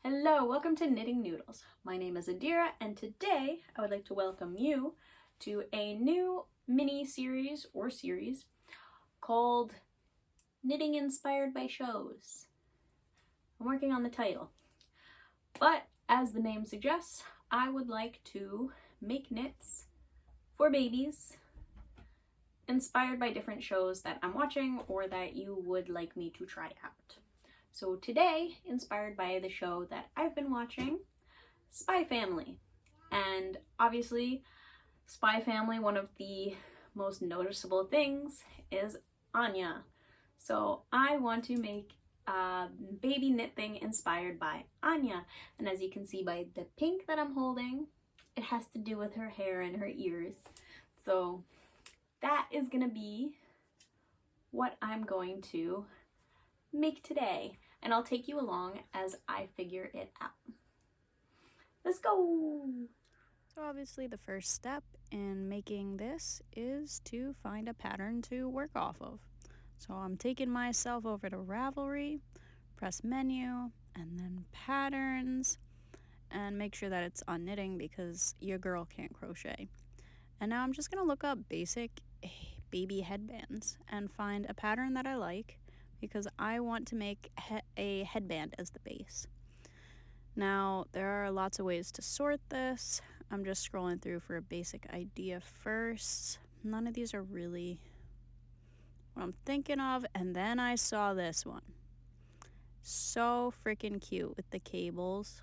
Hello, welcome to Knitting Noodles. My name is Adira, and today I would like to welcome you to a new mini-series or series called Knitting Inspired by Shows. I'm working on the title, but as the name suggests, I would like to make knits for babies inspired by different shows that I'm watching or that you would like me to try out. So today, inspired by the show that I've been watching, Spy Family. And obviously, Spy Family, one of the most noticeable things is Anya. So I want to make a baby knit thing inspired by Anya. And as you can see by the pink that I'm holding, it has to do with her hair and her ears. So that is gonna be what I'm going to make today, and I'll take you along as I figure it out. Let's go! So obviously the first step in making this is to find a pattern to work off of. So I'm taking myself over to Ravelry, press menu, and then patterns, and make sure that it's on knitting because your girl can't crochet. And now I'm just going to look up basic baby headbands and find a pattern that I like because I want to make a headband as the base. Now, there are lots of ways to sort this. I'm just scrolling through for a basic idea first. None of these are really what I'm thinking of, and then I saw this one. So freaking cute with the cables.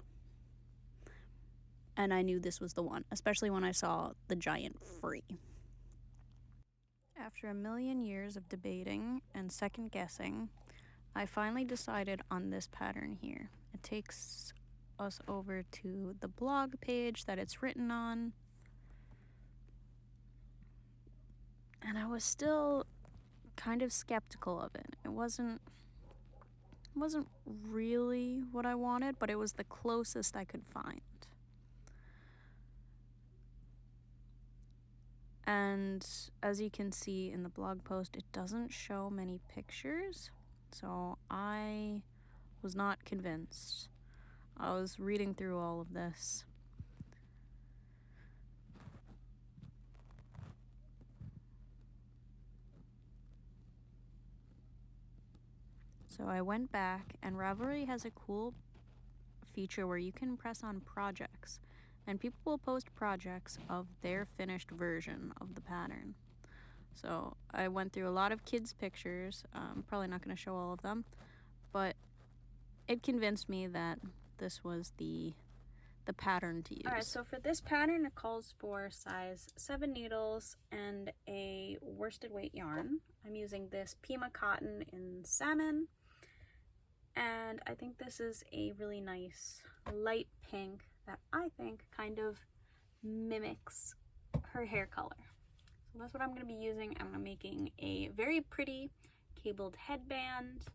And I knew this was the one, especially when I saw the giant free. After a million years of debating and second guessing, I finally decided on this pattern here. It takes us over to the blog page that it's written on. And I was still kind of skeptical of it. It wasn't really what I wanted, but it was the closest I could find. And as you can see in the blog post, it doesn't show many pictures, so I was not convinced. I was reading through all of this. So I went back, and Ravelry has a cool feature where you can press on projects, and people will post projects of their finished version of the pattern. So I went through a lot of kids' pictures. I'm probably not going to show all of them, but it convinced me that this was the pattern to use. Alright, so for this pattern, it calls for size 7 needles and a worsted weight yarn. I'm using this Pima cotton in salmon, and I think this is a really nice light pink that I think kind of mimics her hair color. So that's what I'm going to be using. I'm making a very pretty cabled headband,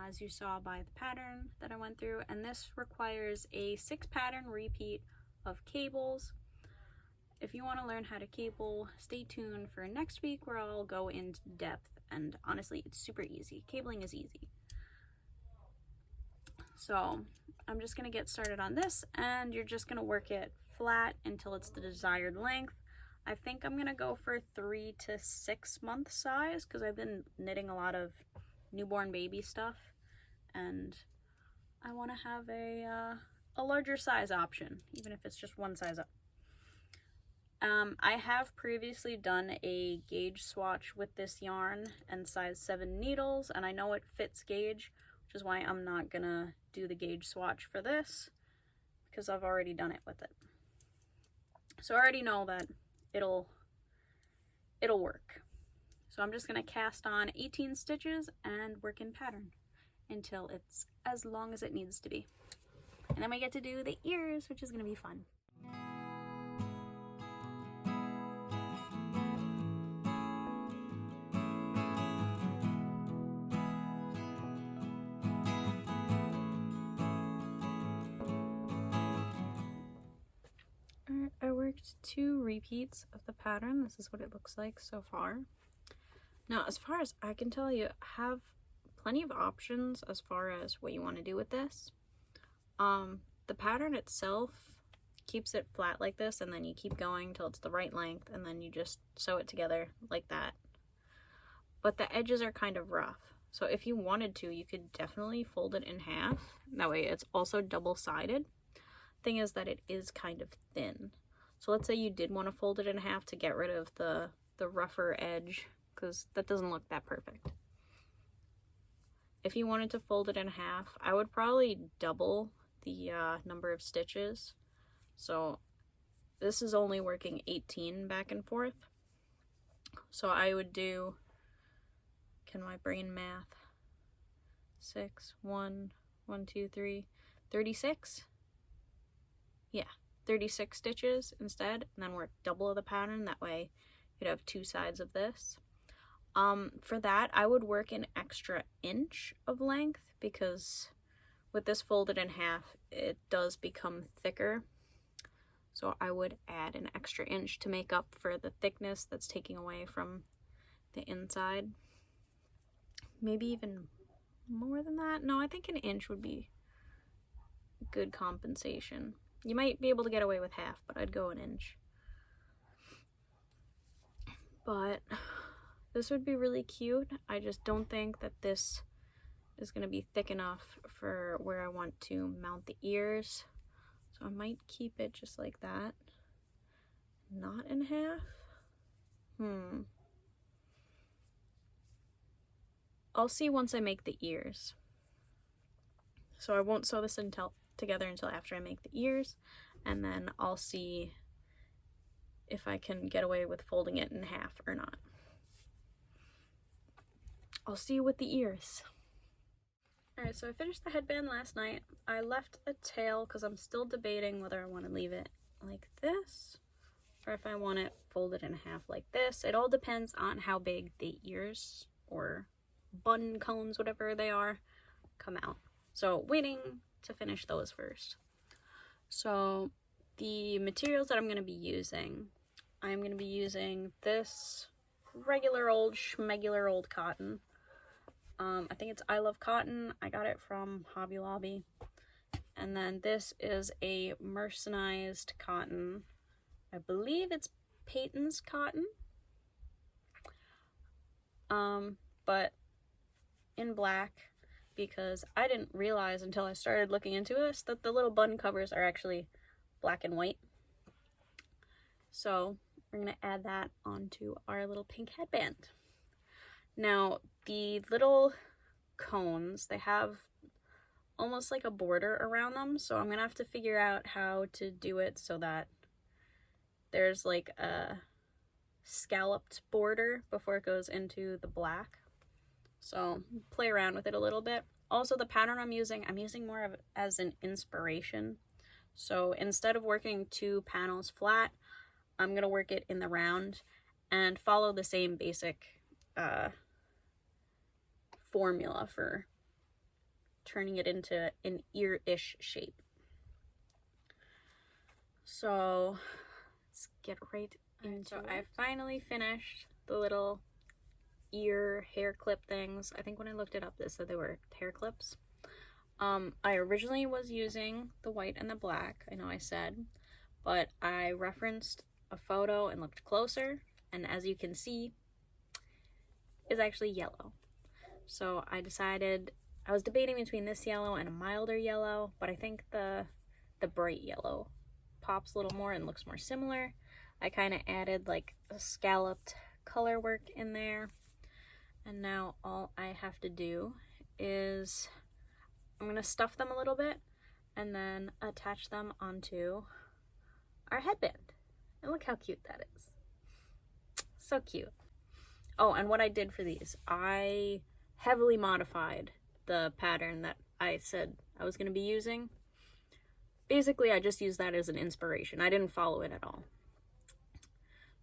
as you saw by the pattern that I went through, and this requires a 6 pattern repeat of cables. If you want to learn how to cable, stay tuned for next week where I'll go into depth, and honestly it's super easy. Cabling is easy. So I'm just going to get started on this, and you're just going to work it flat until it's the desired length. I think I'm going to go for 3 to 6 month size because I've been knitting a lot of newborn baby stuff, and I want to have a larger size option, even if it's just one size up. I have previously done a gauge swatch with this yarn and size 7 needles, and I know it fits gauge, which is why I'm not gonna do the gauge swatch for this because I've already done it with it. So I already know that it'll work. So I'm just gonna cast on 18 stitches and work in pattern until it's as long as it needs to be. And then we get to do the ears, which is gonna be fun. I worked 2 repeats of the pattern. This is what it looks like so far. Now, as far as I can tell, you have plenty of options as far as what you want to do with this. The pattern itself keeps it flat like this, and then you keep going till it's the right length, and then you just sew it together like that. But the edges are kind of rough, so if you wanted to, you could definitely fold it in half. That way it's also double-sided. Thing is that it is kind of thin. So let's say you did want to fold it in half to get rid of the rougher edge, because that doesn't look that perfect. If you wanted to fold it in half, I would probably double the number of stitches. So this is only working 18 back and forth. So I would do, can my brain math? 6, 1, 1, 2, 3, 36? Yeah, 36 stitches instead, and then work double of the pattern. That way you'd have 2 sides of this. For that, I would work an extra inch of length, because with this folded in half, it does become thicker. So I would add an extra inch to make up for the thickness that's taking away from the inside. Maybe even more than that. No, I think an inch would be good compensation. You might be able to get away with half, but I'd go an inch. But this would be really cute. I just don't think that this is going to be thick enough for where I want to mount the ears. So I might keep it just like that. Not in half. I'll see once I make the ears. So I won't sew this together until after I make the ears, and then I'll see if I can get away with folding it in half or not. I'll see you with the ears. Alright, so I finished the headband last night. I left a tail because I'm still debating whether I want to leave it like this or if I want it folded in half like this. It all depends on how big the ears or bun cones, whatever they are, come out. So waiting to finish those first. So the materials that I'm going to be using, I'm going to be using this regular old schmegular old cotton. I think it's I Love Cotton. I got it from Hobby Lobby. And then this is a mercerized cotton. I believe it's Peyton's cotton. But in black, because I didn't realize until I started looking into this that the little bun covers are actually black and white. So we're going to add that onto our little pink headband. Now, the little cones, they have almost like a border around them, so I'm going to have to figure out how to do it so that there's like a scalloped border before it goes into the black. So play around with it a little bit. Also, the pattern I'm using more of it as an inspiration. So instead of working 2 panels flat, I'm going to work it in the round and follow the same basic formula for turning it into an ear-ish shape. So let's get right into it. I finally finished the little ear hair clip things. I think when I looked it up, this said they were hair clips. I originally was using the white and the black, I know I said, but I referenced a photo and looked closer, and as you can see, it's actually yellow. So I decided, I was debating between this yellow and a milder yellow, but I think the bright yellow pops a little more and looks more similar. I kind of added like a scalloped color work in there. And now all I have to do is I'm going to stuff them a little bit and then attach them onto our headband. And look how cute that is. So cute. Oh, and what I did for these, I heavily modified the pattern that I said I was going to be using. Basically, I just used that as an inspiration. I didn't follow it at all.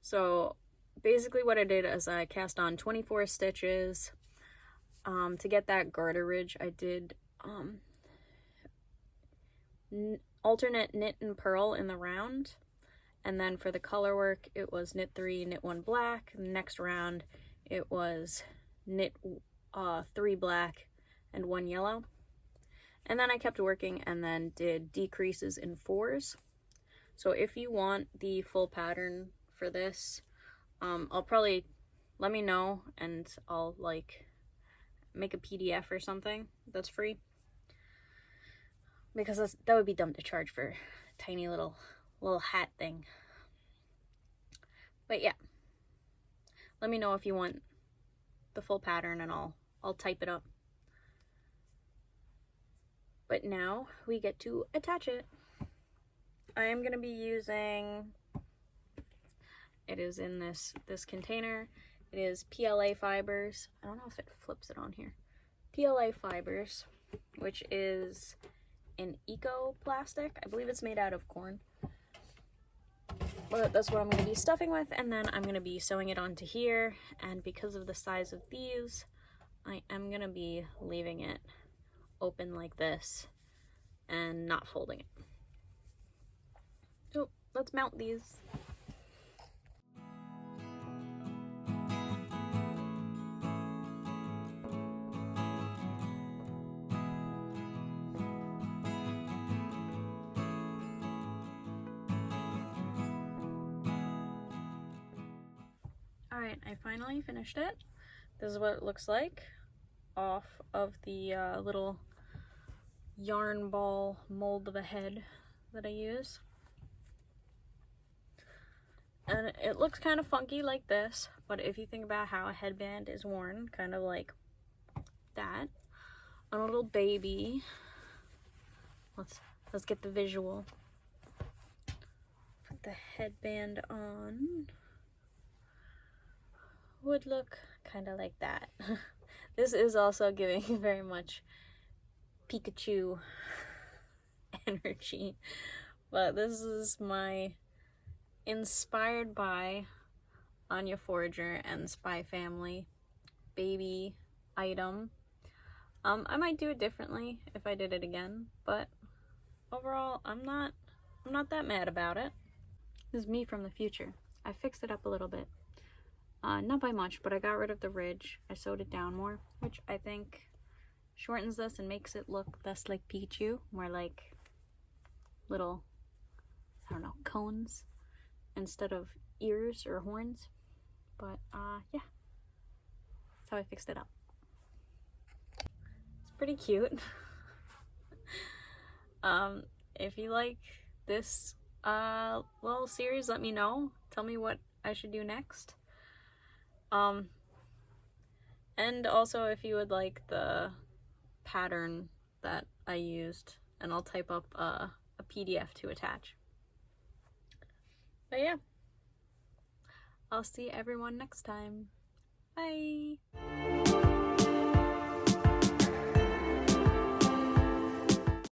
So basically what I did is I cast on 24 stitches. To get that garter ridge, I did alternate knit and purl in the round. And then for the color work, it was knit 3, knit 1 black. And the next round, it was knit 3 black and 1 yellow. And then I kept working and then did decreases in 4s. So if you want the full pattern for this, I'll probably, let me know and I'll like make a PDF or something that's free. Because that would be dumb to charge for a tiny little hat thing. But yeah, let me know if you want the full pattern and I'll type it up. But now we get to attach it. I am going to be using, it is in this container. It is PLA fibers. I don't know if it flips it on here. PLA fibers, which is an eco plastic. I believe it's made out of corn. But that's what I'm going to be stuffing with, and then I'm going to be sewing it onto here. And because of the size of these, I am going to be leaving it open like this and not folding it. So let's mount these. Alright, I finally finished it. This is what it looks like off of the little yarn ball mold of a head that I use. And it looks kind of funky like this, but if you think about how a headband is worn, kind of like that, on a little baby, let's get the visual. Put the headband on. Would look kind of like that. This is also giving very much Pikachu energy, but this is my inspired by Anya Forager and Spy Family baby item. I might do it differently if I did it again, but overall I'm not that mad about it. This is me from the future. I fixed it up a little bit. Not by much, but I got rid of the ridge. I sewed it down more, which I think shortens this and makes it look less like Pikachu, more like little, I don't know, cones instead of ears or horns. But yeah, that's how I fixed it up. It's pretty cute. If you like this little series, let me know. Tell me what I should do next. And also if you would like the pattern that I used, and I'll type up a PDF to attach. But yeah, I'll see everyone next time. Bye!